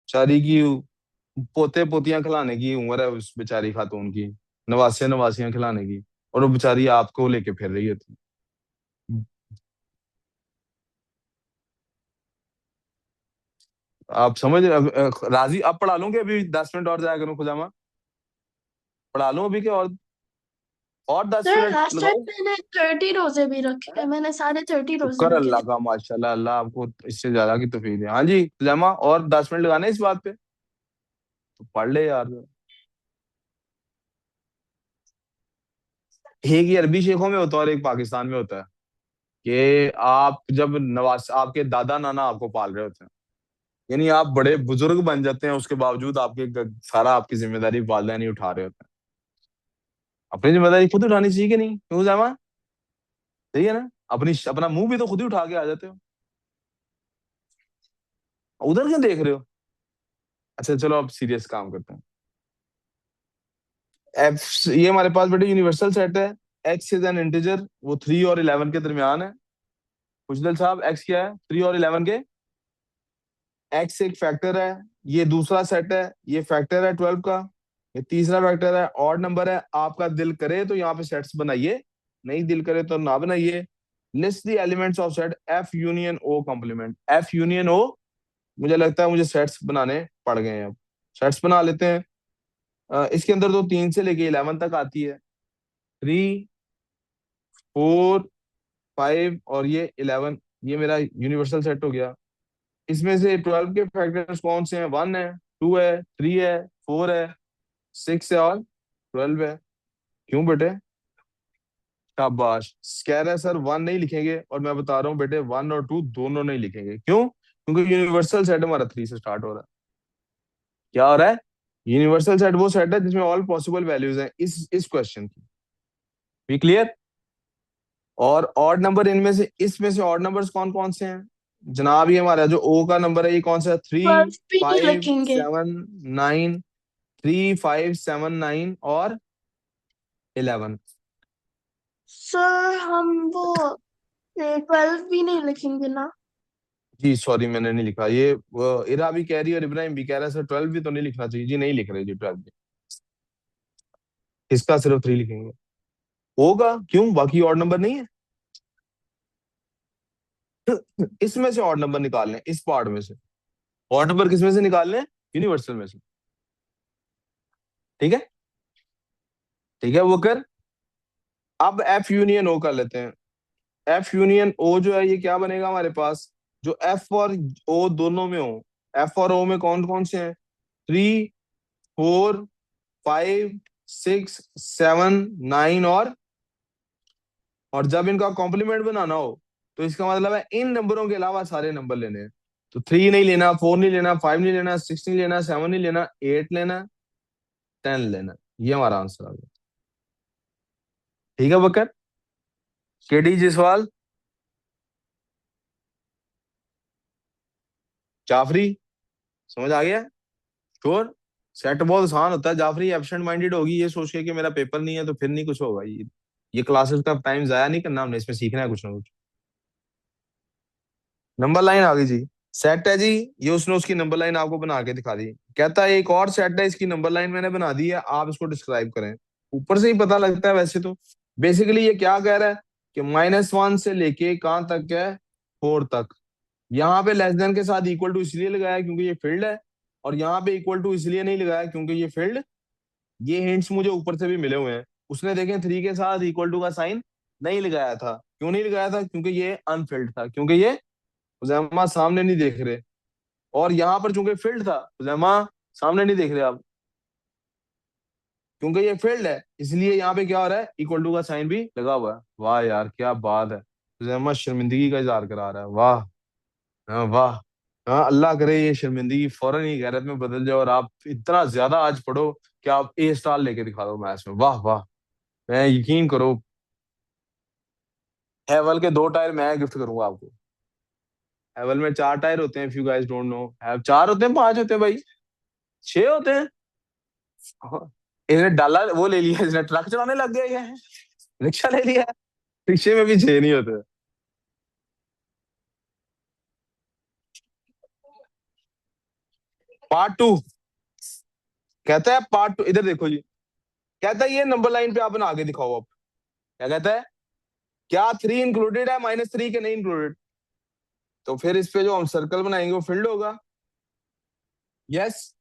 बेचारी की पोते पोतियां खिलाने की उम्र है उस बेचारी खातून की, नवासियां नवासियां खिलाने की, और वो बेचारी आपको लेके फिर रही होती। आप समझ राजी? आप पढ़ा लूंगे अभी 10 मिनट और जाया करूं खुजामा? पढ़ा लूं अभी के और दस सर मिनट लास्ट टाइम लगाओ? मैंने 30 रोजे भी रखे हैं, मैंने साढ़े 30 रोजे शुक्र रखे अल्लाह थे। का, माशाल्लाह, अल्लाह आपको इससे ज्यादा की तौफीक दे। हाँ जी खुजामा, और 10 मिनट लगाने इस बात पे, तो पढ़ ले यार। एक ही अरबी शेखों में होता है और एक पाकिस्तान में होता है, कि आप जब नवाज आपके दादा नाना आपको पाल रहे होते हैं, यानी आप बड़े बुजुर्ग बन जाते हैं, उसके बावजूद आपके सारा आपकी जिम्मेदारी वालिदैन ही उठा रहे होते हैं। अपनी जिम्मेदारी खुद उठानी चाहिए कि नहीं, क्यों जामा? सही है ना? अपना मुंह भी तो खुद ही उठा के आ जाते हो, उधर क्यों देख रहे हो? अच्छा चलो अब सीरियस काम करते हैं। एफ, ये हमारे पास बेटे यूनिवर्सल सेट है। एक्स इज एन इंटीजर, वो 3 और 11 के दरमियान है। खुशदल साहब, एक्स क्या है 3 और 11 के? एक्स एक फैक्टर है, ये दूसरा सेट है, ये फैक्टर है 12 का, ये तीसरा फैक्टर है, ऑड नंबर है। आपका दिल करे तो यहाँ पे सेट्स बनाइए, नहीं दिल करे तो ना बनाइए। List the elements of set F union O complement, F union O. मुझे लगता है मुझे सेट्स बनाने पड़ गए हैं अब। सेट्स बना लेते हैं। इसके अंदर तो 3 से लेके 11 तक आती है। 3, 4, 5 और ये 11, ये मेरा यूनिवर्सल सेट हो गया। इसमें से 12 के फैक्टर्स कौन से हैं? 1 है, 2 है, 3 है, 4 है, 6 है और 12 है। क्यों बेटे? शाबाश। कह रहे हैं सर 1 नहीं लिखेंगे, और मैं बता रहा हूँ बेटे 1 और 2 दोनों नहीं लिखेंगे। क्यों? क्योंकि यूनिवर्सल सेट हमारा 3 से स्टार्ट हो रहा है। क्या हो रहा है? यूनिवर्सल सेट वो सेट है जिसमें ऑल पॉसिबल वैल्यूज हैं इस क्वेश्चन की। भी क्लियर? और ऑड नंबर इनमें से, इसमें से ऑड नंबर्स कौन कौन से हैं जनाब? ये हमारा जो ओ का नंबर है, ये कौन सा है? थ्री 12 भी नहीं फाइव लिखेंगे। सेवन नाइन 3, 5, 7, 9 और 11। सर हम वो 12 भी नहीं लिखेंगे ना? जी सॉरी, मैंने नहीं लिखा ये। इरा भी कह रही है और इब्राहिम भी कह रहा है सर 12 भी तो नहीं लिखना चाहिए। जी नहीं लिख रहे जी 12 भी। इसका सिर्फ 3 लिखेंगे। होगा क्यों? बाकी ऑड नंबर नहीं है? इसमें से ऑड नंबर निकालने, इस पार्ट में से। ऑड नंबर किस में से निकालने? यूनिवर्सल में से। ठीक है? ठीक है वो कर। अब एफ यूनियन ओ कर लेते हैं। एफ यूनियन ओ जो है ये क्या बनेगा हमारे पास? जो एफ और ओ दोनों में हो, एफ और ओ में कौन कौन से हैं? 3, 4, 5, 6, 7, 9 और जब इनका कॉम्प्लीमेंट बनाना हो, तो इसका मतलब है इन नंबरों के अलावा सारे नंबर लेने हैं। तो 3 नहीं लेना, 4 नहीं लेना, 5 नहीं लेना, 6 नहीं लेना, 7 नहीं लेना, 8 लेना, 10 लेना। ये हमारा आंसर आ गया। ठीक है बकर? केडी जी सवाल? जाफरी, समझ आ गया? श्योर? सेट बहुत आसान होता है। जाफरी एब्सेंट माइंडेड होगी ये सोच के कि मेरा पेपर नहीं है तो फिर नहीं कुछ होगा। ये क्लासेस का टाइम जाया नहीं करना हमने, इसमें सीखना है कुछ ना कुछ। नंबर लाइन आ गई जी। सेट है जी, ये उसने उसकी नंबर लाइन आपको बना के दिखा दी। कहता है एक और सेट है, इसकी नंबर लाइन मैंने बना दी है, आप इसको डिस्क्राइब करें। ऊपर से ही पता लगता है वैसे तो। बेसिकली ये क्या कह रहा है कि -1 से लेके कहाँ तक है? 4 तक। यहाँ पे लेस देन के साथ इक्वल टू इसलिए लगाया क्योंकि ये फील्ड है, और यहाँ पे इक्वल टू इसलिए नहीं लगाया क्योंकि ये फील्ड। ये हिंट्स मुझे ऊपर से भी मिले हुए हैं। उसने देखें 3 के साथ इक्वल टू का साइन नहीं लगाया था। क्यों नहीं लगाया था? क्योंकि ये अनफिल्ड था, क्योंकि ये उजैमा सामने नहीं देख रहे। और यहाँ पर चूंकि फील्ड था, उजैमा सामने नहीं देख रहे आप, क्योंकि ये फील्ड है इसलिए यहाँ पे क्या हो रहा है? इक्वल टू का साइन भी लगा हुआ है। वाह यार क्या बात है! उजैमा शर्मिंदगी का इजहार करा रहा है। वाह! हाँ वाह! हाँ अल्लाह करे ये शर्मिंदगी फौरन ही गैरत में बदल जाए और आप इतना ज्यादा आज पढ़ो कि आप A स्टार लेके दिखा दो मैथ्स में। वाह वाह! मैं यकीन करो, हैवल के 2 टायर मैं गिफ्ट करूंगा आपको। हैवल में 4 टायर होते हैं, if you guys don't know. Have 4 होते हैं, 5 होते हैं भाई? 6 होते हैं। हाँ, इसने डाला वो ले लिया, इसने ट्रक चलाने लग गया, ये रिक्शा ले लिया। रिक्शे में भी 6 नहीं होते। पार्ट टू कहता है, पार्ट टू इधर देखो जी, कहता है ये नंबर लाइन पे आप बना के दिखाओ। अब क्या कहता है, क्या 3 इंक्लूडेड है -3 के नहीं इंक्लूडेड? तो फिर इस पे जो हम सर्कल बनाएंगे वो फिल्ड होगा। यस।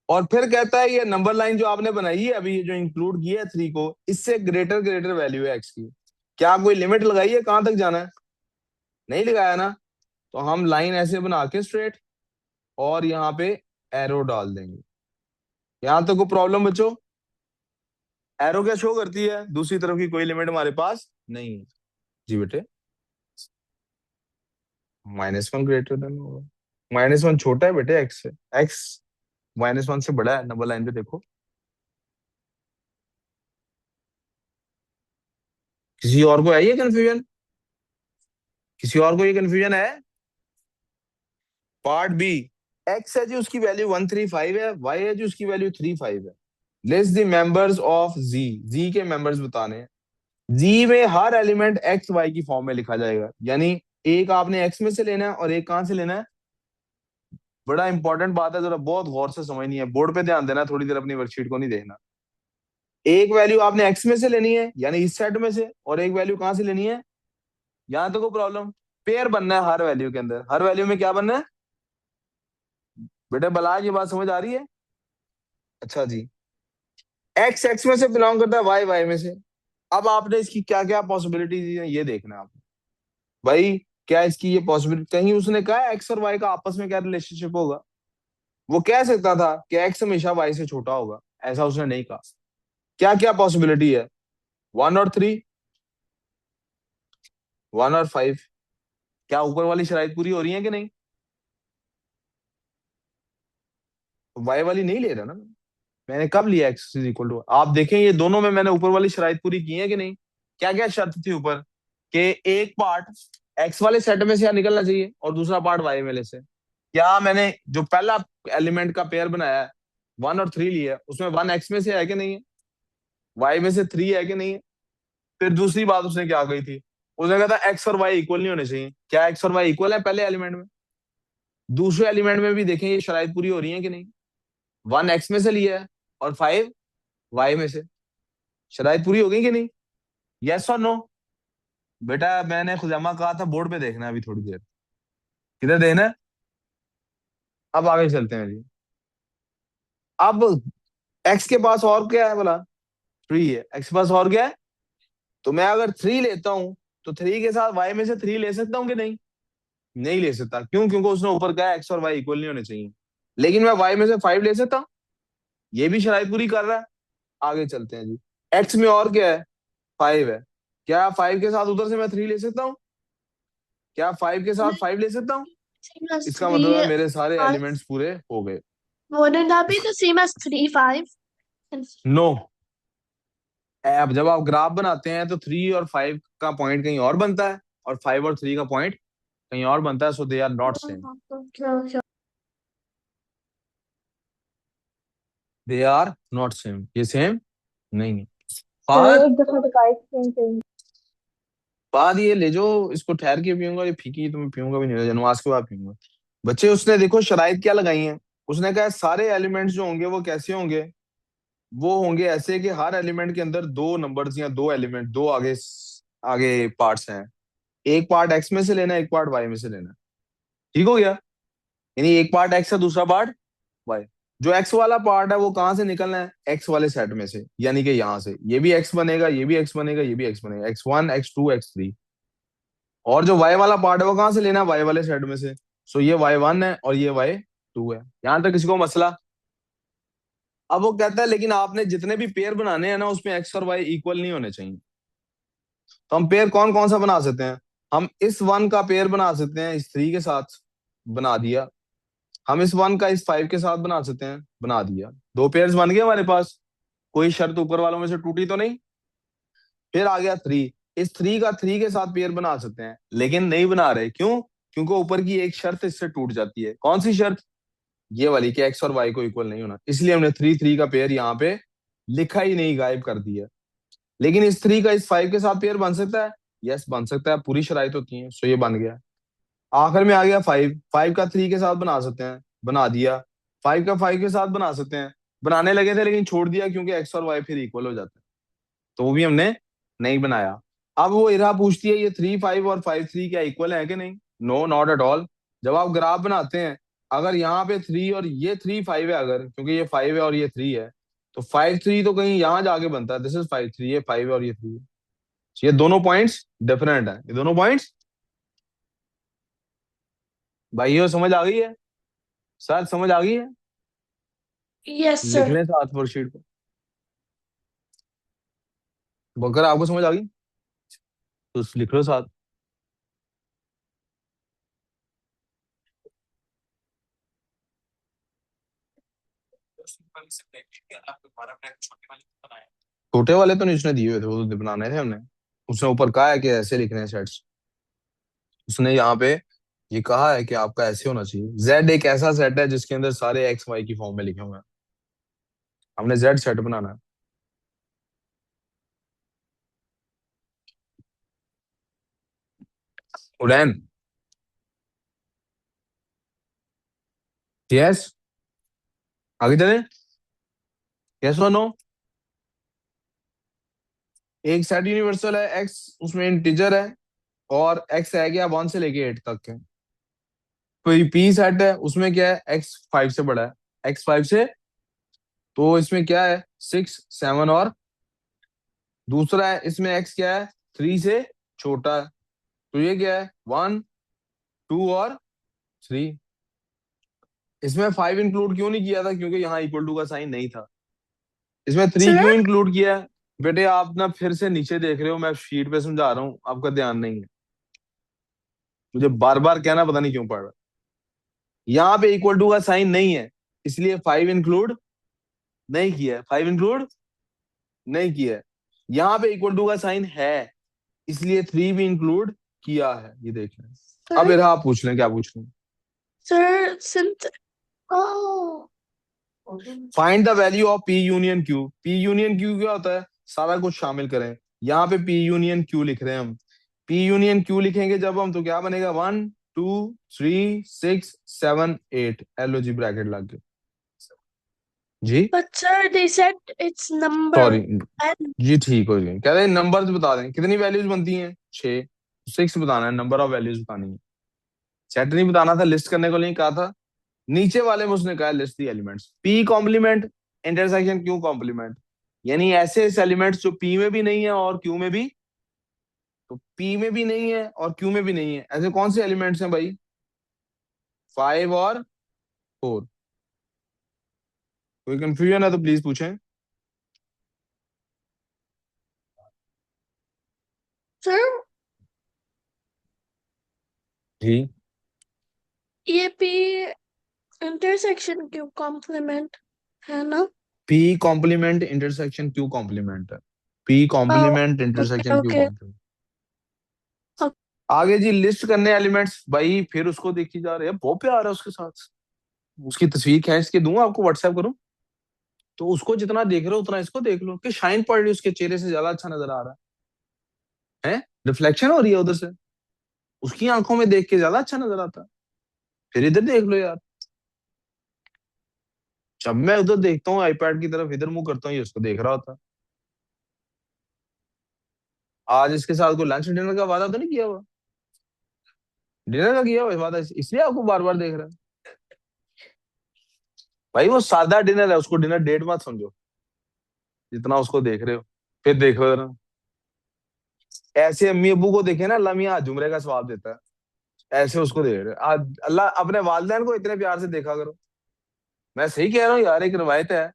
और फिर कहता है ये नंबर लाइन जो आपने बनाई है अभी, ये जो इंक्लूड किया है 3 को, इससे ग्रेटर ग्रेटर वैल्यू है एक्स की। क्या कोई लिमिट लगाई है कहां तक जाना है? नहीं लगाया ना। तो हम लाइन ऐसे बना के स्ट्रेट, और यहाँ पे एरो डाल देंगे। यहां तक कोई प्रॉब्लम बच्चों? एरो क्या शो करती है? दूसरी तरफ की कोई लिमिट हमारे पास नहीं है। जी बेटे, -1 ग्रेटर देन होगा। -1 छोटा है बेटे एक्स से। एक्स -1 से बड़ा है, नंबर लाइन पे देखो। किसी और को है ये कंफ्यूजन? किसी और को ये कंफ्यूजन है? पार्ट बी, एक्स है जी उसकी वैल्यू 135 है, वाई है जी उसकी वैल्यू 35 है। लिस्ट द मेंबर्स ऑफ जी, जी के मेंबर्स बताने हैं। जी में हर एलिमेंट एक्स वाई की फॉर्म में लिखा जाएगा, यानी एक आपने एक्स में से लेना है और एक कहां से लेना है। बड़ा इंपॉर्टेंट बात है, जरा बहुत गौर से समझनी है, बोर्ड पे ध्यान देना, थोड़ी देर अपनी वर्कशीट को नहीं देखना। एक वैल्यू आपने एक्स में से लेनी है यानी इस सेट में से, और एक वैल्यू कहां से लेनी है? यहां तो कोई प्रॉब्लम, पेयर बनना है हर वैल्यू के अंदर। हर वैल्यू में क्या बनना है बेटा? बलाज ये बात समझ आ रही है? अच्छा जी। एक्स एक्स में से बिलोंग करता है, वाई वाई में से। अब आपने इसकी क्या क्या पॉसिबिलिटीज है ये देखना है आपको। भाई क्या इसकी ये पॉसिबिलिटी, कहीं उसने कहा एक्स और वाई का आपस में क्या रिलेशनशिप होगा? वो कह सकता था कि एक्स हमेशा वाई से छोटा होगा, ऐसा उसने नहीं कहा। क्या क्या पॉसिबिलिटी है? 1 और 3, 1 और 5। क्या ऊपर वाली शराइत पूरी हो रही है कि नहीं? वाई वाली नहीं ले रहा ना। मैंने कब लिया एक्स इज इक्वल टू, आप देखें ये दोनों में मैंने ऊपर वाली शराइत पूरी की है कि नहीं? क्या क्या शर्त थी ऊपर? कि एक पार्ट एक्स वाले सेट में से निकलना चाहिए और दूसरा पार्ट वाई वाले से। क्या मैंने जो पहला एलिमेंट का पेयर बनाया है 1 और 3 लिया है, उसमें 1 एक्स में से है कि नहीं है? वाई में से 3 है कि नहीं है? फिर दूसरी बात उसने क्या कही थी? उसने कहा था एक्स और वाई इक्वल नहीं होने चाहिए। क्या एक्स और वाई इक्वल है पहले एलिमेंट में? दूसरे एलिमेंट में भी देखें ये शराइत पूरी हो रही है कि नहीं? 1 एक्स में से लिया है और 5 वाई में से, शराइत पूरी हो गई कि नहीं? यस और नो? बेटा मैंने खुजामा कहा था बोर्ड पे देखना है अभी थोड़ी देर। किधर देखना है? अब आगे चलते हैं जी। अब एक्स के पास और क्या है बोला? 3 है। एक्स के पास और क्या है? तो मैं अगर 3 लेता हूं तो 3 के साथ वाई में से 3 ले सकता हूँ कि नहीं? नहीं ले सकता। क्यों? क्योंकि उसने ऊपर कहा एक्स और वाई इक्वल नहीं होने चाहिए। लेकिन मैं वाई में से 5 ले सकता हूँ, ये भी शराइत पूरी कर रहा है। आगे चलते हैं जी। एक्स में और क्या है? 5 है। क्या 5 के साथ उधर से मैं 3 ले सकता हूँ? क्या 5 के साथ 5 ले सकता हूँ? Same as इसका मतलब है 3, मेरे सारे 5. एलिमेंट्स पूरे हो गए। Wouldn't that be the same as 3, 5? And no. अब जब आप ग्राफ बनाते हैं तो 3 और 5 का पॉइंट कहीं और बनता है, और 5 और 3 का पॉइंट कहीं और बनता है, so they are not same. okay, okay. They are not same, ये सेम नहीं है। चलो बात एक दफा तो गाइस सेम सेम। बात ये ले जो, इसको ठहर के पीऊंगा, ये फीकी तो मैं पीऊंगा भी नहीं, जनवास के बाद पीऊंगा। बच्चे उसने देखो शराइत क्या लगाई है। उसने कहा सारे एलिमेंट्स जो होंगे वो कैसे होंगे? वो होंगे ऐसे कि हर एलिमेंट के अंदर 2 नंबर्स या 2 एलिमेंट, दो आगे आगे पार्ट्स हैं। एक पार्ट एक्स में से लेना, एक पार्ट वाई में से लेना। ठीक हो गया? यानी एक पार्ट एक्स है, दूसरा पार्ट वाई। जो एक्स वाला पार्ट है वो कहां से निकलना है? एक्स वाले सेट में से, यानी कि यहां से ये भी एक्स बनेगा, ये भी एक्स बनेगा, ये भी एक्स बनेगा, x1 x2 x3। और जो वाई वाला पार्ट है वो कहां से लेना है? वाई वाले सेट में से। सो ये y1 है और ये y2 है। यहां तक किसी को मसला? अब वो कहता है लेकिन आपने जितने भी पेयर बनाने हैं ना उसमें एक्स और वाई इक्वल नहीं होने चाहिए। तो हम पेयर कौन कौन सा बना सकते हैं? हम इस 1 का पेयर बना सकते हैं इस 3 के साथ, बना दिया। हम इस 1 का इस 5 के साथ बना सकते हैं, बना दिया। 2 पेयर्स बन गए हमारे पास। कोई शर्त ऊपर वालों में से टूटी तो नहीं? फिर आ गया 3। इस 3 का 3 के साथ पेयर बना सकते हैं, लेकिन नहीं बना रहे। क्यों? क्योंकि ऊपर की एक शर्त इससे टूट जाती है। कौन सी शर्त? ये वाली कि एक्स और वाई को इक्वल नहीं होना। इसलिए हमने 3 3 का पेयर यहाँ पे लिखा ही नहीं, गायब कर दिया। लेकिन इस 3 का इस 5 के साथ पेयर बन सकता है। यस बन सकता है, पूरी शराइत होती है। सो ये बन गया। आखिर में आ गया 5। 5 का 3 के साथ बना सकते हैं, बना दिया। फाइव का फाइव के साथ बना सकते हैं, बनाने लगे थे लेकिन छोड़ दिया क्योंकि एक्स और वाई फिर इक्वल हो जाते हैं, तो वो भी हमने नहीं बनाया। अब वो इरा पूछती है ये 3 5 और 5 3 क्या इक्वल है कि नहीं? No, not at all. जब आप ग्राफ बनाते हैं, अगर यहाँ पे 3 और ये 3 5 है, अगर क्योंकि ये 5 है और ये 3 है, तो 5 3 तो कहीं यहाँ जाके बनता है, दिस इज 5 3, ये 5 है और ये 3 है। ये दोनों पॉइंट्स डिफरेंट है, ये दोनों पॉइंट्स। भाइयों समझ आ गई है? सर समझ आ गई है? यस लिख सर। लें साथ वर्कशीट को। बकर आपको समझ आ गई तो लिख लो साथ। छोटे वाले तो नहीं उसने दिए हुए थे, वो तो बनाने थे हमने। उसने ऊपर कहा है कि ऐसे लिखने हैं सेट्स। उसने यहाँ पे ये कहा है कि आपका ऐसे होना चाहिए। जेड एक ऐसा सेट है जिसके अंदर सारे एक्स वाई की फॉर्म में लिखे हुए हैं। हमने जेड सेट बनाना है। उड़ैन। यस। आगे चले। यस और नो। एक सेट यूनिवर्सल है, एक्स उसमें इंटीजर है, और एक्स है क्या 1 से लेके 8 तक है। कोई पी सेट है, उसमें क्या है, एक्स 5 से बड़ा है, एक्स 5 से। तो इसमें क्या है, 6 7, और दूसरा है इसमें एक्स क्या है, 3 से छोटा है। तो ये क्या है, 1 2 और 3। इसमें 5 इंक्लूड क्यों नहीं किया था, क्योंकि यहाँ इक्वल टू का साइन नहीं था। इसमें 3 सर क्यों इंक्लूड किया है? बेटे आप ना फिर से नीचे देख रहे हो, मैं शीट पे समझा रहा हूँ, आपका ध्यान नहीं है। मुझे बार बार कहना पता नहीं क्यों पड़ रहा है। यहाँ पे इक्वल टू का साइन नहीं है, इसलिए 5 इंक्लूड नहीं किया है, 5 इंक्लूड नहीं किया है। यहाँ पे इक्वल टू का साइन है, इसलिए 3 भी इंक्लूड किया है, ये देख लें। अब सर इधर आप पूछ लें, क्या पूछ लें। Sir synth oh find the value of P union Q. P union Q क्या होता है, सारा कुछ शामिल करें। यहाँ पे पी यूनियन क्यू लिख रहे हैं हम। पी यूनियन क्यू लिखेंगे जब हम, तो क्या बनेगा, 1 2 3 6 7 8, एलओ जी ब्रैकेट लग गए। जी but sir they said it's number sorry. And जी ठीक हो गई, कह रहे नंबर्स बता दें कितनी वैल्यूज बनती हैं, 6। 6 बताना है, नंबर ऑफ वैल्यूज बतानी है। सेट नहीं बताना था, लिस्ट करने को नहीं कहा था। नीचे वाले में उसने कहा list the elements, P complement intersection Q complement, यानी ऐसे एलिमेंट्स जो पी में भी नहीं है और क्यू में भी। तो पी में भी नहीं है और क्यू में भी नहीं है, ऐसे कौन से एलिमेंट्स हैं भाई, 5 और 4। कोई कंफ्यूजन है तो प्लीज पूछें। सर जी। ये पी इंटरसेक्शन क्यों कॉम्प्लीमेंट है ना? P complement intersection Q complement है। P complement okay intersection Q okay complement. आगे जी लिस्ट करने एलिमेंट्स, भाई फिर उसको देखी जा रहे हैं, बहुत प्यार है उसके साथ। उसकी तस्वीर खींच के दूं आपको, व्हाट्सएप करूं? तो उसको जितना देख रहे हो उतना इसको देख लो, कि शाइन पड़ रही है उसके चेहरे से, ज्यादा अच्छा नजर आ रहा है। रिफ्लेक्शन हो रही है उधर से, उसकी आंखों में देख के ज्यादा अच्छा नजर आता है। फिर इधर देख लो यार। जब मैं उधर देखता हूँ आईपैड की तरफ, इधर मुंह करता हूँ, ये उसको देख रहा होता है। आज इसके साथ कोई लंच डिनर का वादा तो नहीं किया हुआ? डिनर का किया हुआ वादा, इसलिए आपको बार बार देख रहा है। भाई वो सादा डिनर है, उसको डिनर डेट मत समझो, जितना उसको देख रहे हो। फिर देखो जरा, ऐसे अम्मी अब्बू को देखे ना, अल्लाह मियाँ आज जुमरे का सवाब देता है। ऐसे उसको देख रहे हो आज, अल्लाह अपने वालिदैन को इतने प्यार से देखा करो। मैं सही कह रहा हूँ यार, एक रिवायत है।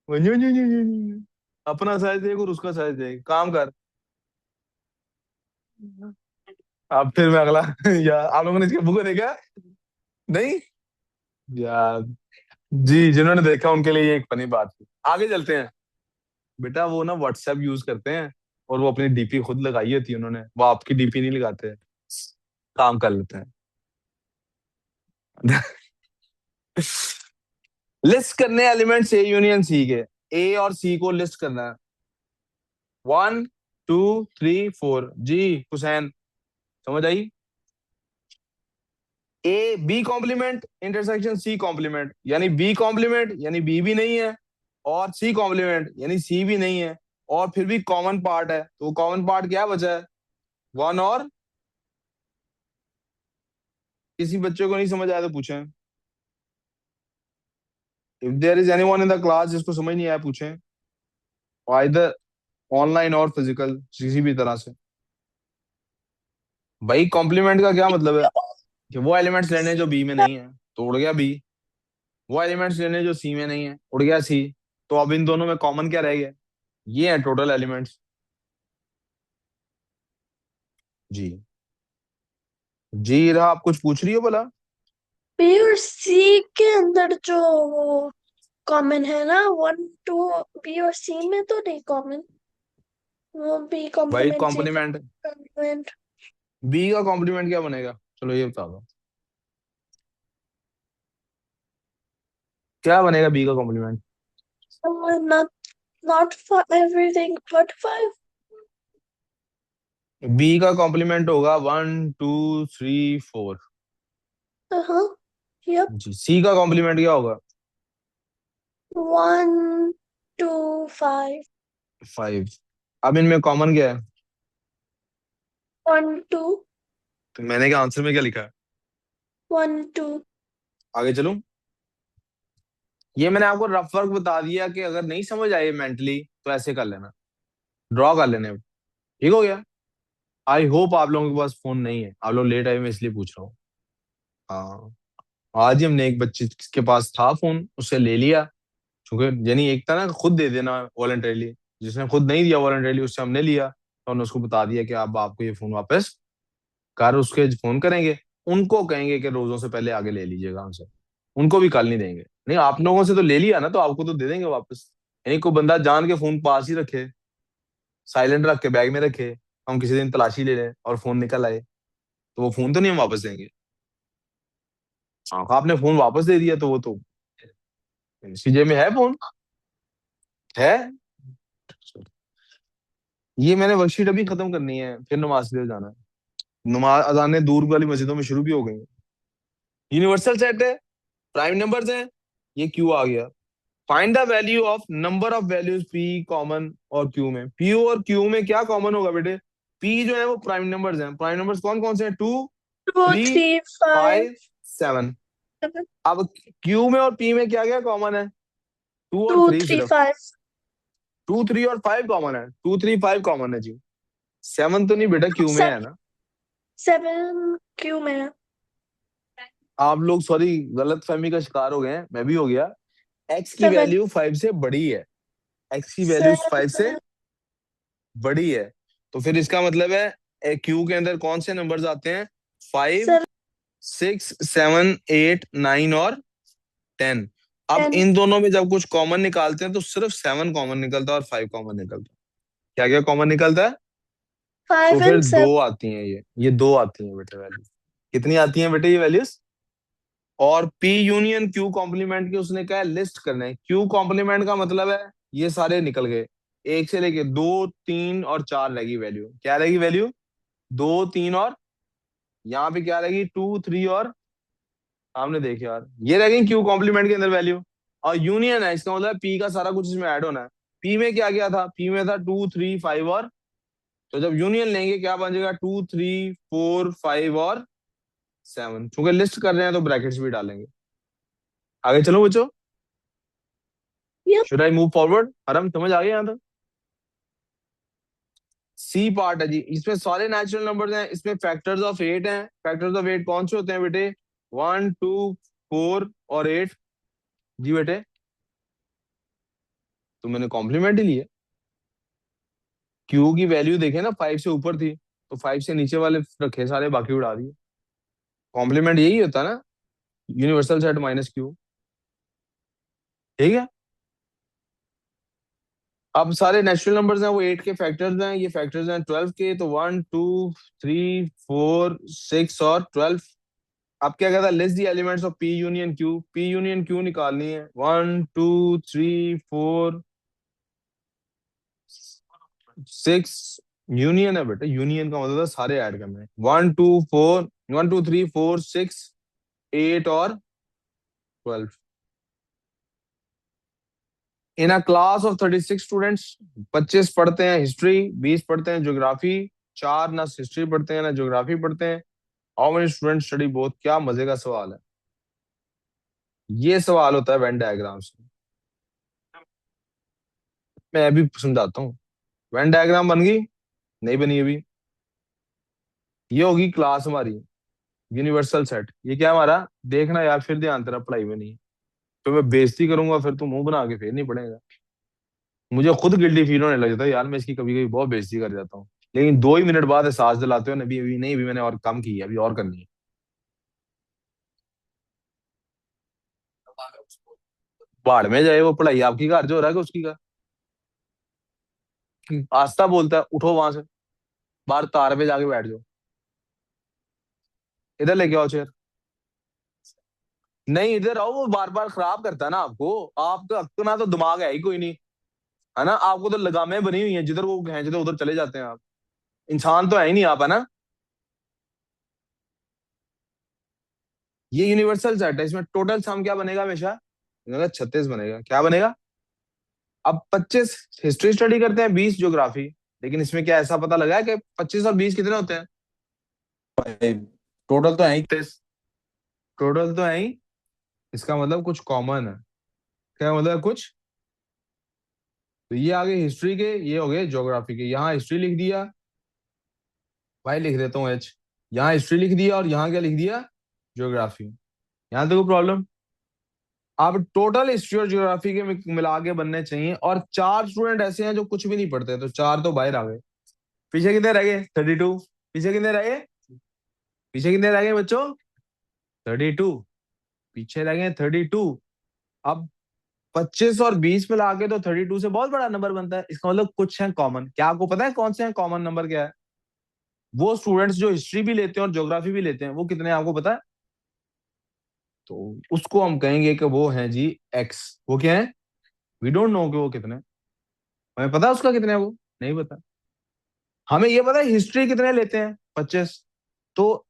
वो new new new new new. अपना साइज देख और उसका साइज देख, काम कर। अब फिर मैं अगला यार, आप लोगों ने इसके अब्बू को देखा? नहीं यार। जी जिन्होंने देखा उनके लिए ये एक फनी बात थी। आगे चलते हैं। बेटा वो ना व्हाट्सएप यूज करते हैं, और वो अपनी डीपी खुद लगाई होती है उन्होंने, वो आपकी डीपी नहीं लगाते। काम कर लेते हैं। लिस्ट करने एलिमेंट्स ए यूनियन सी के। ए और सी को लिस्ट करना है। 1 2 3 4, जी हुसैन समझ आई? A B complement intersection C complement, यानी बी कॉम्प्लीमेंट यानी बी भी नहीं है, और सी कॉम्प्लीमेंट यानी सी भी नहीं है, और फिर भी कॉमन पार्ट है, तो कॉमन पार्ट क्या बचा है? वन और, किसी बच्चे को नहीं समझ आया तो पूछें। If there is anyone in the class जिसको समझ नहीं आया पूछें, आइदर ऑनलाइन और फिजिकल, किसी भी तरह से। भाई कॉम्प्लीमेंट का क्या मतलब है? कि वो एलिमेंट्स लेने जो बी में नहीं है, तो उड़ गया बी। वो एलिमेंट्स लेने जो सी में नहीं है, उड़ गया सी। तो अब इन दोनों में कॉमन क्या रह गया? ये है टोटल एलिमेंट्स। जी। जी रहा, आप कुछ पूछ रही हो बोला? बी और सी के अंदर जो वो कॉमन है ना, 1 2, बी और सी में तो नहीं कॉमन। वो बी भाई complement C complement, complement. B का कॉम्प्लीमेंट क्या बनेगा? चलो ये बता दो, क्या बनेगा बी का complement? not not for everything but 5। B का कॉम्प्लीमेंट होगा वन टू थ्री फोर। हाँ। यप। जी, सी का कॉम्प्लीमेंट क्या होगा? 1 2 5। फाइव। अब इनमें कॉमन क्या है? 1 2 तो मैंने क्या आंसर में क्या लिखा है? 1 2। आगे चलूं? ये मैंने आपको रफ वर्क बता दिया कि अगर नहीं समझ आए मेंटली तो ऐसे कर लेना, ड्रॉ कर लेने। ठीक हो गया? आई होप आप लोगों के पास फोन नहीं है, आप लोग लेट आए, मैं इसलिए पूछ रहा हूँ। हाँ, आज ही हमने एक बच्चे के पास था फोन, उससे ले लिया। क्योंकि यानी एक था ना खुद दे देना वॉलंटरीली, जिसने खुद नहीं दिया वॉलंटरीली उससे हमने लिया, तो हमने उसको बता दिया कि आप आपको ये फोन वापस कर, उसके फोन करेंगे, उनको कहेंगे कि रोजों से पहले आगे ले लीजिएगा हमसे, उनको भी कल नहीं देंगे। नहीं, आप लोगों से तो ले लिया ना, तो आपको तो दे देंगे वापस। यानी कोई बंदा जान के फोन पास ही रखे, साइलेंट रख के बैग में रखे, हम किसी दिन तलाशी ले लें और फोन निकल आए, तो वो फोन तो नहीं हम वापस देंगे। हाँ, आपने फोन वापस दे दिया तो वो तो इसकी जेब में है फोन, है। ये मैंने वर्कशीट अभी खत्म करनी है, फिर नमाज के लिए जाना है। नमाज अजानें दूर वाली मस्जिदों में शुरू भी हो गई हैं। यूनिवर्सल सेट है, प्राइम नंबर्स हैं, ये क्यू आ गया। Find the value of number of values P common और क्यू में। पी और क्यू में क्या कॉमन होगा बेटे? पी जो है वो प्राइम नंबर्स हैं। प्राइम नंबर्स कौन कौन से हैं? Two, 2 three, 3 5 five, seven. 7। अब क्यू में और पी में क्या क्या कॉमन है? टू और 2 थ्री 3 सिर्फ। 5। टू, थ्री और फाइव कॉमन है, टू, थ्री, फाइव कॉमन है जी। सेवन तो नहीं बेटा, क्यू में है ना। 7 क्यू में है। आप लोग सॉरी गलत फहमी का शिकार हो गए हैं, मैं भी हो गया। एक्स की 7 वैल्यू फाइव से बड़ी है, एक्स की वैल्यू फाइव से 7 बड़ी है। तो फिर इसका मतलब है क्यू के अंदर कौन से नंबर्स आते हैं? Five, 7 six, seven, eight, nine और टेन। अब 10। इन दोनों में जब कुछ कॉमन निकालते हैं तो सिर्फ सेवन कॉमन निकलता है और फाइव कॉमन निकलता है। क्या क्या कॉमन निकलता है? तो 5 फिर and दो 7। आती हैं, ये दो आती हैं बेटे वैल्यू। कितनी आती हैं बेटे ये वैल्यूज? और पी यूनियन क्यू कॉम्प्लीमेंट की उसने क्या है, लिस्ट करना है। क्यू कॉम्प्लीमेंट का मतलब है ये सारे निकल गए, एक से लेके दो, तीन और चार रहेगी वैल्यू। क्या रहेगी वैल्यू? दो, तीन और, यहाँ पे क्या रहेगी? टू, थ्री और, आपने देखे यार, ये रह गई क्यू कॉम्प्लीमेंट के अंदर वैल्यू। और यूनियन है, इसका मतलब पी का सारा कुछ इसमें ऐड होना है। पी में क्या क्या था? पी में था टू, थ्री, फाइव और, तो जब यूनियन लेंगे क्या बन जाएगा? टू, थ्री, फोर, फाइव और सेवन। चूंकि लिस्ट कर रहे हैं तो ब्रैकेट्स भी डालेंगे। आगे चलो बच्चों, Yep। Should I move forward? आराम समझ आ गया यहाँ तक? सी पार्ट है जी, इसमें सारे नेचुरल नंबर्स हैं, इसमें फैक्टर्स ऑफ एट हैं। फैक्टर्स ऑफ एट कौन से होते हैं बेटे? वन, टू, फोर और एट। जी बेटे, तो मैंने कॉम्प्लीमेंट ही लिया। क्यू की वैल्यू देखे ना, फाइव से ऊपर थी, तो फाइव से नीचे वाले रखे सारे, बाकी उड़ा दिए। कॉम्प्लीमेंट यही होता है ना, यूनिवर्सल सेट माइनस क्यू। ठीक है? अब सारे नेचुरल नंबर्स हैं वो एट के फैक्टर्स हैं, ये फैक्टर्स हैं ट्वेल्व के, तो one, two, three, four, six और ट्वेल्व। अब क्या कहता है? List the elements of P union Q. P union Q निकालनी है। One, two, three, four, six. Union है बेटा, यूनियन का मतलब है सारे ऐड करने हैं। One, two, four, one, two, three, four, six 8 और 12। In a class of 36 students, 25 पढ़ते हैं हिस्ट्री, 20 पढ़ते हैं ज्योग्राफी, 4 ना हिस्ट्री पढ़ते हैं ना ज्योग्राफी पढ़ते हैं। How many student study both? क्या मजे का सवाल है। ये सवाल होता है वेन डायग्राम से। मैं अभी समझाता हूँ। वेन डायग्राम बन गई? नहीं बनी अभी। ये होगी क्लास हमारी, यूनिवर्सल सेट। ये क्या हमारा, देखना यार फिर ध्यान तेरा पढ़ाई में नहीं। तो मैं बेइज्जती करूंगा फिर तू मुंह बना के फिर नहीं पढ़ेगा। मुझे खुद गिल्टी फील होने लग जाता है यार, मैं इसकी कभी कभी बहुत बेइज्जती कर जाता हूँ। लेकिन 2 ही मिनट बाद एहसास दिलाते हो ना, अभी अभी नहीं, अभी मैंने और कम की है, अभी और करनी है। बाढ़ में जाए वो पढ़ाई, आपकी घर जो हो रहा है कि उसकी का। आस्ता बोलता है उठो वहां से, बाहर तार पे जाके बैठ जाओ। इधर लेके आओ चेयर। नहीं इधर आओ, वो बार बार खराब करता है ना आपको। आपका अपना तो दिमाग है ही कोई नहीं, है ना। आपको तो लगामें बनी हुई हैं, जिधर वो खींचते उधर चले जाते हैं आप। इंसान तो है ही नहीं आप, है ना। ये यूनिवर्सल सेट है, इसमें टोटल सम क्या बनेगा हमेशा? 36 बनेगा। क्या बनेगा? अब 25 हिस्ट्री स्टडी करते हैं, 20 ज्योग्राफी। लेकिन इसमें क्या ऐसा पता लगा है कि 25 और 20 कितने होते हैं? टोटल तो है ही 30। टोटल तो है ही, इसका मतलब कुछ कॉमन है। क्या मतलब कुछ? तो ये आगे हिस्ट्री के, ये हो गए ज्योग्राफी के। यहाँ हिस्ट्री लिख दिया, भाई लिख देता हूँ एच। यहाँ हिस्ट्री लिख दिया और यहाँ क्या लिख दिया? ज्योग्राफी। यहाँ तो कोई प्रॉब्लम। अब टोटल हिस्ट्री और ज्योग्राफी के मिला के बनने चाहिए, और 4 स्टूडेंट ऐसे हैं जो कुछ भी नहीं पढ़ते, तो 4 तो बाहर आ गए। पीछे कितने रह गए? 32। पीछे कितने रह गए? पीछे कितने रह गए बच्चों? 32। पीछे रह गए 32। अब 25 और 20 मिला के तो 32 से बहुत बड़ा नंबर बनता है। इसका मतलब कुछ है कॉमन। क्या आपको पता है कौन से हैं कॉमन नंबर? क्या है? वो स्टूडेंट्स जो हिस्ट्री भी लेते हैं और ज्योग्राफी भी लेते हैं, वो कितने हैं आपको पता है? तो उसको हम कहेंगे कि वो हैं जी एक्स। वो क्या है? वी डोंट नो कि वो कितने हैं। हमें पता है उसका कितने है, वो नहीं पता। हमें ये पता है हिस्ट्री कितने लेते हैं, 25। तो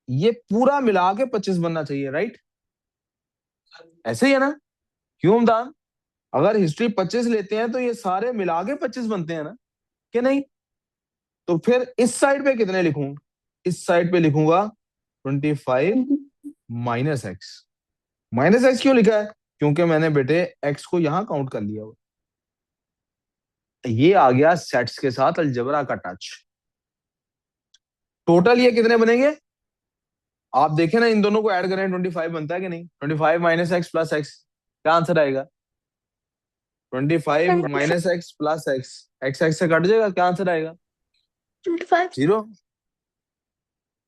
ये पूरा मिला के 25 बनना चाहिए, राइट? ऐसे ही है ना? क्यों हमदान? अगर हिस्ट्री 25 लेते हैं तो ये सारे मिला के 25 बनते हैं ना, कि नहीं? तो फिर इस साइड पे कितने लिखूं? इस साइड पे लिखूंगा 25 माइनस एक्स। माइनस एक्स क्यों लिखा है? क्योंकि मैंने बेटे एक्स को यहां काउंट कर लिया। ये आ गया सेट्स के साथ अलजबरा का टच। टोटल ये कितने बनेंगे? आप देखें ना, इन दोनों को ऐड करें 25 बनता है कि नहीं? 25 माइनस एक्स प्लस एक्स, क्या आंसर आएगा? 25 minus X plus x. X x से कट जाएगा, क्या आंसर आएगा? 25। 0।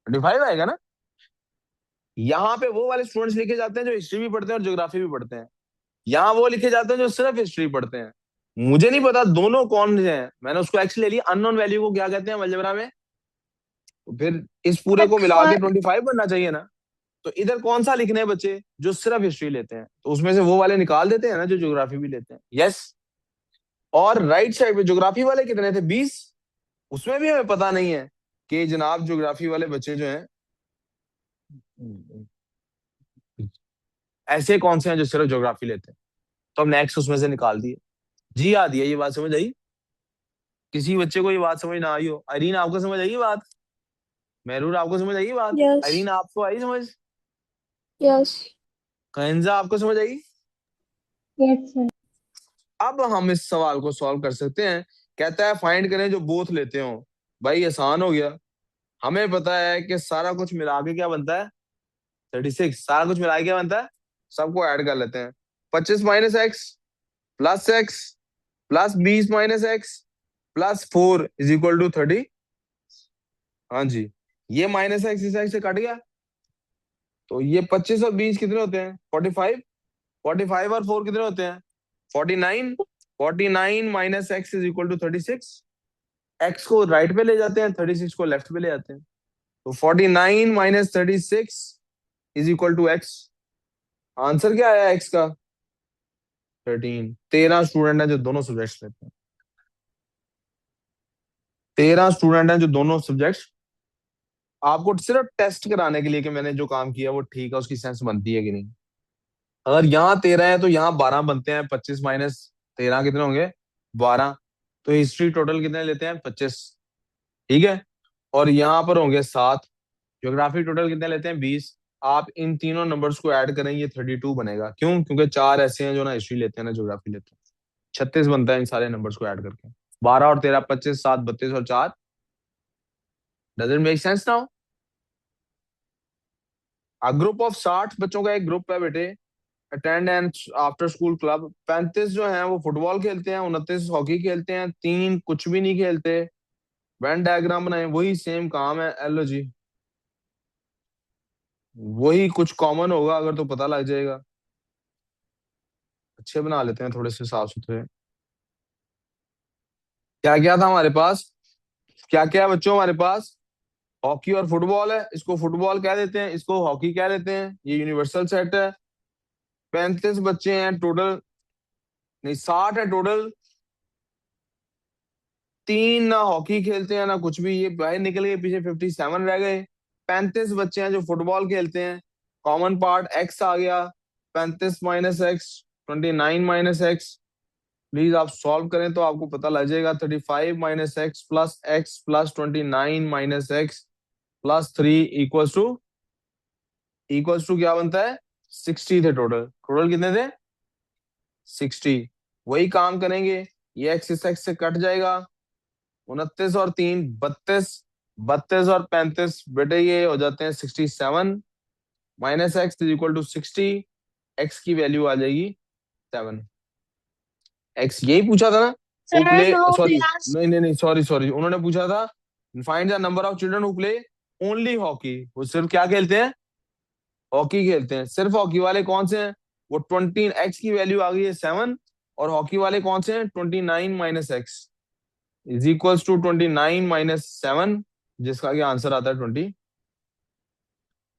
25 आएगा ना। यहाँ पे वो वाले स्टूडेंट्स लिखे जाते हैं जो हिस्ट्री भी पढ़ते हैं और ज्योग्राफी भी पढ़ते हैं। यहाँ वो लिखे जाते हैं जो सिर्फ हिस्ट्री पढ़ते हैं। मुझे नहीं पता दोनों कौन से हैं, मैंने उसको एक्स ले लिया। अननोन वैल्यू को क्या कहते हैं अलजेब्रा में? तो फिर इस पूरे को मिला के XY 25 बनना चाहिए ना। तो इधर कौन सा लिखने हैं बच्चे? जो सिर्फ हिस्ट्री लेते हैं, तो उसमें से वो वाले निकाल देते हैं ना जो ज्योग्राफी भी लेते हैं। यस। और राइट साइड पे ज्योग्राफी वाले कितने थे? 20। उसमें भी हमें पता नहीं है कि जनाब ज्योग्राफी वाले बच्चे जो हैं, ऐसे कौन से हैं जो सिर्फ ज्योग्राफी लेते हैं। तो हमने एक्स उसमें से निकाल दिए। जी आ दिया, ये बात समझ आई? किसी बच्चे को ये बात समझ ना आई हो? अरीन आपको समझ आई ये बात? महरूर आपको समझ आई ये बात? Yes, अरीन आपको आई समझ? yes, कंजा आपको समझ आई? yes, sir. अब हम इस सवाल को सॉल्व कर सकते हैं। कहता है फाइंड करें जो बोथ लेते हो। भाई आसान हो गया। हमें पता है कि सारा कुछ मिला के क्या बनता है? 36। सारा कुछ मिला के क्या बनता है? सबको ऐड कर लेते हैं। 25 minus X plus X plus 20 minus X plus 4 is equal to 30। हाँ जी। ये माइनस एक्स इस एक्स से कट गया। तो ये 25 और 20 कितने होते हैं? 45। 45 और 4 कितने होते हैं? 49। 49 minus X is equal to 36। X को राइट पे ले जाते हैं, 36 को लेफ्ट पे ले जाते हैं। तो 49 minus 36 is equal to X. Answer क्या आया एक्स का? 13। 13 स्टूडेंट हैं जो दोनों सब्जेक्ट्स लेते हैं। 13 स्टूडेंट हैं जो दोनों सब्जेक्ट्स आपको सिर्फ टेस्ट कराने के लिए कि मैंने जो काम किया वो ठीक है, उसकी सेंस बनती है कि नहीं। अगर यहाँ 13 है तो यहाँ 12 बनते हैं, 25 माइनस 13 कितने होंगे, 12। तो हिस्ट्री टोटल कितने लेते हैं, 25। ठीक है। और यहाँ पर होंगे 7। ज्योग्राफी टोटल कितने लेते हैं, 20। आप इन तीनों नंबर्स को ऐड करें, ये 32 बनेगा। क्यों? क्योंकि चार ऐसे हैं जो ना हिस्ट्री लेते हैं ना ज्योग्राफी लेते हैं। 36 बनता है इन सारे नंबर्स को ऐड करके। 12 और 13 25, 7 32 और 4। Does it make sense now? Group of 60 बच्चों का एक ग्रुप है बेटे। Attend and after school club. 35 जो हैं वो फुटबॉल खेलते हैं, 29 हॉकी खेलते हैं, 3 कुछ भी नहीं खेलते। वेन डायग्राम बनाए, वही सेम काम है, एलो जी। वही कुछ कॉमन होगा अगर तो पता लग जाएगा। अच्छे बना लेते हैं थोड़े से साफ सुथरे। क्या क्या था हमारे पास, क्या क्या है बच्चों हमारे पास? हॉकी और फुटबॉल है, इसको फुटबॉल कह देते हैं, इसको हॉकी कह देते हैं, ये यूनिवर्सल सेट है। 35 बच्चे हैं टोटल, नहीं 60 है टोटल। 3 ना हॉकी खेलते हैं ना कुछ भी, ये बाहर निकल गए, पीछे 57 रह गए। 35 बच्चे हैं जो फुटबॉल खेलते हैं। कॉमन पार्ट एक्स आ गया। 35 minus X, 29 minus X. Please आप सॉल्व करें तो आपको पता लग जाएगा। 35 minus X plus 29 minus X plus 3 equals to क्या बनता है, 60 थे टोटल। टोटल कितने थे, 60। वही काम करेंगे, ये एक्स इस एक्स से कट जाएगा। 29 और 3 32। 32 और 35 बेटे ये हो जाते हैं 67। Minus X is equal to 60। X की वैल्यू आ जाएगी 7। एक्स यही पूछा था ना, who sir play, no sorry class. नहीं नहीं नहीं, सॉरी सॉरी, उन्होंने पूछा था find the number of children who play only hockey. वो सिर्फ क्या खेलते हैं, हॉकी खेलते हैं। सिर्फ हॉकी वाले कौन से हैं, वो 20, एक्स की वैल्यू आ गई है 7। और हॉकी वाले कौन से हैं, 29 minus X is equals to 29 - 7, जिसका कि आंसर आता है 20।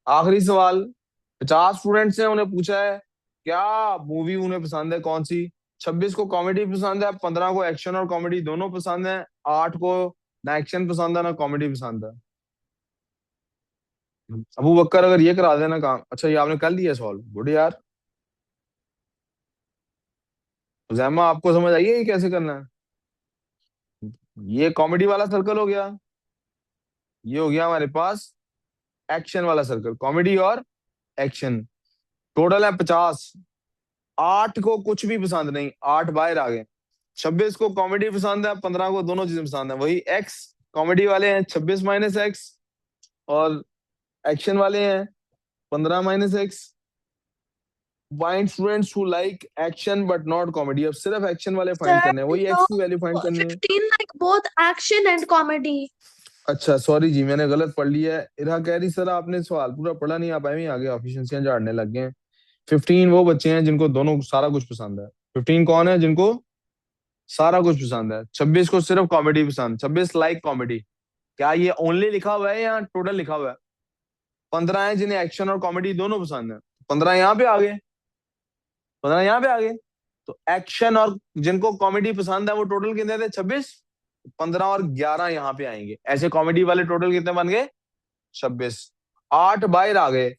आखिरी सवाल। 50 स्टूडेंट्स हैं, उन्हें पूछा है क्या मूवी उन्हें पसंद है, कौन सी। 26 को कॉमेडी पसंद है, 15 को एक्शन और कॉमेडी दोनों पसंद है, 8 को ना एक्शन पसंद है ना कॉमेडी पसंद है। अबू बकर अगर ये करा देना काम, अच्छा ये आपने कर लिया सॉल्व, गुड यार। जैमा आपको समझ आई है ये कैसे करना है। ये कॉमेडी वाला सर्कल हो गया, ये हो गया हमारे पास एक्शन वाला सर्कल, कॉमेडी और एक्शन। टोटल है 50। 8 को कुछ भी पसंद नहीं, 8 बाहर आ गए। 26 को कॉमेडी पसंद है, 15 को दोनों चीजें पसंद है, वही एक्स। कॉमेडी वाले हैं 26 माइनस एक्स, और एक्शन वाले हैं 15 minus x. Find students who like action but not comedy. अब सिर्फ एक्शन वाले फाइंड सर करने हैं, वही नो, एक्स की वैल्यू फाइंड करनी है। 15 like both action and comedy. अच्छा सॉरी जी, मैंने गलत पढ़ लिया है। इरा कह रही सर आपने सवाल पूरा पढ़ा नहीं, आप एवं आगे ऑफिशिएंसियां झाड़ने लग गए हैं। 15 वो बच्चे हैं जिनको दोनों सारा कुछ पसंद है। 15 कौन है जिनको सारा कुछ पसंद है। 26 को सिर्फ कॉमेडी पसंद, 26 लाइक कॉमेडी। क्या ये ओनली लिखा हुआ है या टोटल लिखा हुआ है। 15 है जिन्हें एक्शन और कॉमेडी दोनों पसंद है, 15 यहाँ पे आ गए, 15 यहाँ पे आ गए। तो एक्शन और जिनको कॉमेडी पसंद है वो टोटल कितने थे, 26। 15 और 11 यहाँ पे आएंगे, ऐसे कॉमेडी वाले टोटल कितने बन गए, 26। 8 बाहर आ गए।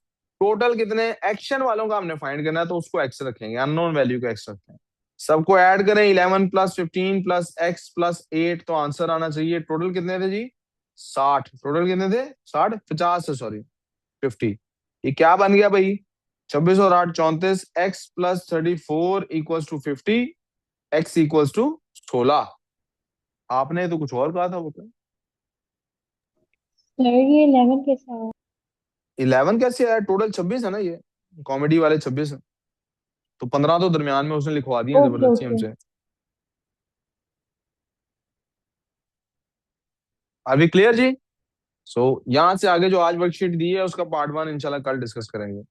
टोटल कितने एक्शन वालों का हमने फाइंड करना है, तो उसको एक्स रखेंगे, अननोन वैल्यू को एक्स रखते हैं। सबको ऐड करें, 11 प्लस 15 प्लस एक्स प्लस 8, तो आंसर आना चाहिए। टोटल कितने थे जी, 60। टोटल कितने थे, 60, 50 से सॉरी 50। ये क्या बन गया भाई, 26 और 8 34, X plus 34 equals to 50, X equals to 16। आपने तो कुछ और कहा था, वो क्या, सर ये 11 कैसे आया? 11 कैसे आया, टोटल 26 है ना ये, कॉमेडी वाले 26 है। तो 15 तो दरमियान में उसने लिखवा दिए ओके जबरदस्ती ओके। हमसे। अभी क्लियर जी। सो यहाँ से आगे जो आज वर्कशीट दी है उसका पार्ट 1 इंशाल्लाह कल डिस्कस करेंगे।